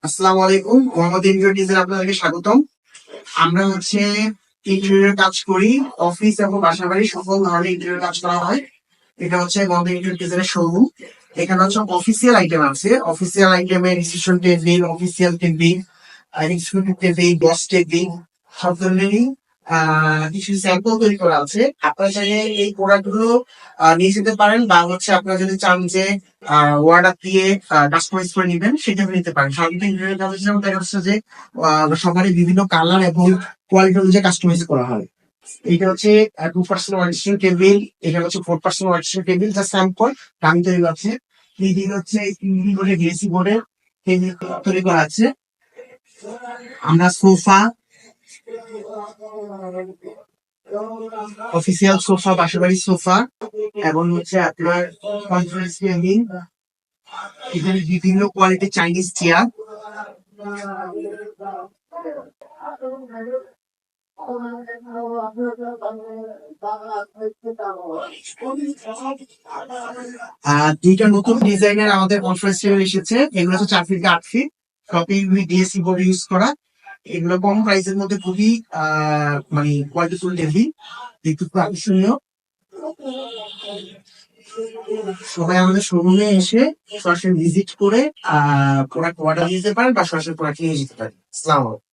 আসসালামু আলাইকুম, মোহাম্মদ ইন্দ্রিয় ডিজাইন আপনাদেরকে স্বাগতম। আমরা ইন্টেরিয়র কাজ করি। অফিস এবং বাসা বাড়ি সকল ধরনের ইন্টেরিয়র কাজ করা হয়। এটা মোহাম্মদ ইন্টেরিয়র ডিজাইনের শোরুম। এখানে অফিসিয়াল আইটেম আছে। অফিসিয়াল আইটেমে reception table, official table, executive table, guest table, সব ধরনেরই কিছু স্যাম্পল তৈরি করা আছে। আপনারা চাইলে এই প্রোডাক্ট গুলো নিয়ে যেতে পারেন, বা আপনারা যদি চান যে অর্ডার দিয়ে কাস্টমাইজ করে নিবেন, সেটা নিতে পারেন। সাধারণত ইন্টেরিয়র কাজের জন্য দেখা যাচ্ছে যে সবারই বিভিন্ন কালার এবং কোয়ালিটি অনুযায়ী কাস্টমাইজ করা হয়। এটা 2% ওয়ার্কস্টেশন টেবিল, এটা 4% ওয়ার্কস্টেশন টেবিল, যা স্যাম্পল দামি তৈরি আছে। এই হচ্ছে বোর্ডের ডিএসি বোর্ডের টেবিল তৈরি করা আছে। আমরা সোফা, অফিসিয়াল সোফা, বাসাবাড়ি সোফা এবং আপনার কনফারেন্স টেবিল, এখানে বিভিন্ন কোয়ালিটির চাইনিজ চেয়ার। দুইটা নতুন ডিজাইনের আমাদের কনফারেন্স টেবিল এসেছে। এগুলো 4 ফিট 8 ফিট, সবই ডিএসসি বোর্ড ইউজ করা। এগুলো কম প্রাইসের মধ্যে খুবই মানে কোয়ালিটিফুল টেবিল, দেখতে খুব আকর্ষণীয়। সবাই আমাদের শোরুমে এসে সরাসরি ভিজিট করে প্রোডাক্ট অর্ডার দিতে পারেন বা সরাসরি প্রোডাক্ট নিয়ে যেতে পারেন। আসসালামু আলাইকুম।